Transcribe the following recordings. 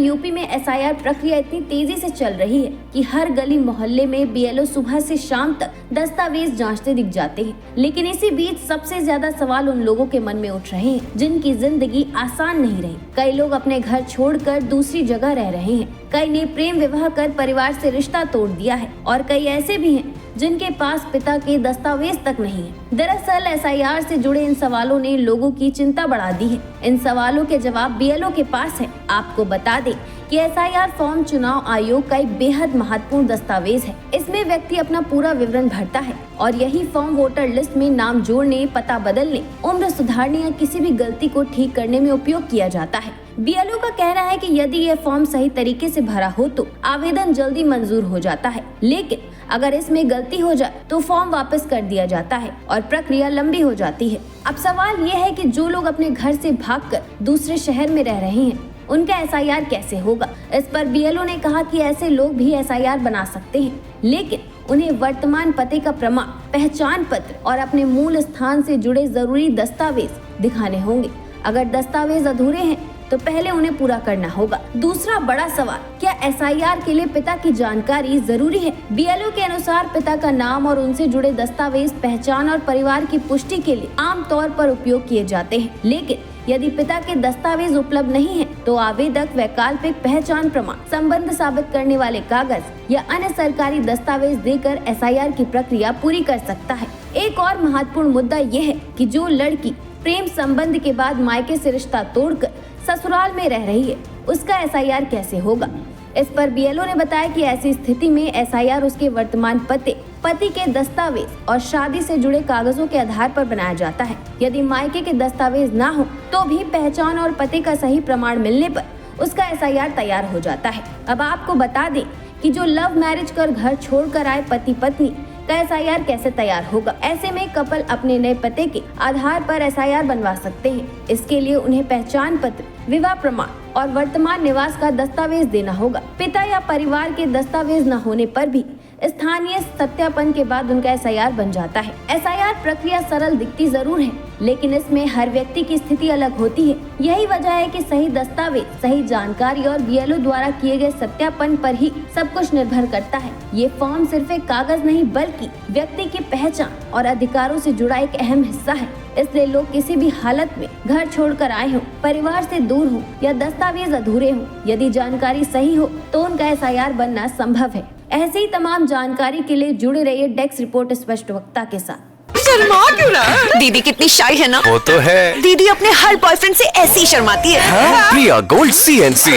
UP में SIR प्रक्रिया इतनी तेजी से चल रही है कि हर गली मोहल्ले में बीएलओ सुबह से शाम तक दस्तावेज जांचते दिख जाते हैं। लेकिन इसी बीच सबसे ज्यादा सवाल उन लोगों के मन में उठ रहे हैं जिनकी जिंदगी आसान नहीं रही। कई लोग अपने घर छोड़कर दूसरी जगह रह रहे हैं, कई ने प्रेम विवाह कर परिवार से रिश्ता तोड़ दिया है और कई ऐसे भी हैं जिनके पास पिता के दस्तावेज तक नहीं है। दरअसल एसआईआर से जुड़े इन सवालों ने लोगों की चिंता बढ़ा दी है। इन सवालों के जवाब बीएलओ के पास है। आपको बता दें कि एसआईआर फॉर्म चुनाव आयोग का एक बेहद महत्वपूर्ण दस्तावेज है। इसमें व्यक्ति अपना पूरा विवरण भरता है और यही फॉर्म वोटर लिस्ट में नाम जोड़ने, पता बदलने, उम्र सुधारने या किसी भी गलती को ठीक करने में उपयोग किया जाता है। बीएलओ का कहना है कि यदि यह फॉर्म सही तरीके से भरा हो तो आवेदन जल्दी मंजूर हो जाता है, लेकिन अगर इसमें गलती हो जाए तो फॉर्म वापस कर दिया जाता है और प्रक्रिया लंबी हो जाती है। अब सवाल ये है कि जो लोग अपने घर से भागकर दूसरे शहर में रह रहे हैं उनका एसआईआर कैसे होगा। इस पर बीएलओ ने कहा कि ऐसे लोग भी एसआईआर बना सकते हैं, लेकिन उन्हें वर्तमान पते का प्रमाण, पहचान पत्र और अपने मूल स्थान से जुड़े जरूरी दस्तावेज दिखाने होंगे। अगर दस्तावेज अधूरे हैं तो पहले उन्हें पूरा करना होगा। दूसरा बड़ा सवाल, क्या एसआईआर के लिए पिता की जानकारी जरूरी है? बीएलओ के अनुसार पिता का नाम और उनसे जुड़े दस्तावेज पहचान और परिवार की पुष्टि के लिए आमतौर पर उपयोग किए जाते हैं, लेकिन यदि पिता के दस्तावेज उपलब्ध नहीं हैं, तो आवेदक वैकल्पिक पहचान प्रमाण, संबंध साबित करने वाले कागज या अन्य सरकारी दस्तावेज देकर एसआईआर की प्रक्रिया पूरी कर सकता है। एक और महत्वपूर्ण मुद्दा यह है कि जो लड़की प्रेम संबंध के बाद मायके से रिश्ता तोड़कर ससुराल में रह रही है, उसका एसआईआर कैसे होगा। इस पर बीएलओ ने बताया कि ऐसी स्थिति में एसआईआर उसके वर्तमान पते, पति के दस्तावेज और शादी से जुड़े कागजों के आधार पर बनाया जाता है। यदि मायके के दस्तावेज ना हो तो भी पहचान और पते का सही प्रमाण मिलने पर उसका एसआईआर तैयार हो जाता है। अब आपको बता दें कि जो लव मैरिज कर घर छोड़कर आए पति पत्नी का एसआईआर कैसे तैयार होगा। ऐसे में कपल अपने नए पते के आधार पर एसआईआर बनवा सकते हैं। इसके लिए उन्हें पहचान पत्र, विवाह प्रमाण और वर्तमान निवास का दस्तावेज देना होगा। पिता या परिवार के दस्तावेज न होने पर भी स्थानीय सत्यापन के बाद उनका एसआईआर बन जाता है। एसआईआर प्रक्रिया सरल दिखती जरूर है, लेकिन इसमें हर व्यक्ति की स्थिति अलग होती है। यही वजह है कि सही दस्तावेज, सही जानकारी और बीएलओ द्वारा किए गए सत्यापन पर ही सब कुछ निर्भर करता है। ये फॉर्म सिर्फ एक कागज नहीं बल्कि व्यक्ति की पहचान और अधिकारों से जुड़ा एक अहम हिस्सा है। इसलिए लोग किसी भी हालत में घर छोड़कर आए हों, परिवार से दूर हों या दस्तावेज अधूरे हों, यदि जानकारी सही हो तो उनका एसआईआर बनना संभव है। ऐसे ही तमाम जानकारी के लिए जुड़े रहिए डेस्क रिपोर्ट स्पष्ट वक्ता के साथ। शर्मा क्यों रहा? दीदी कितनी शाय है ना? वो तो है। दीदी अपने हर बॉयफ्रेंड से ऐसी शर्माती है। प्रिया गोल्ड CNC,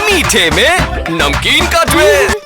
मीठे में नमकीन का ट्विस्ट।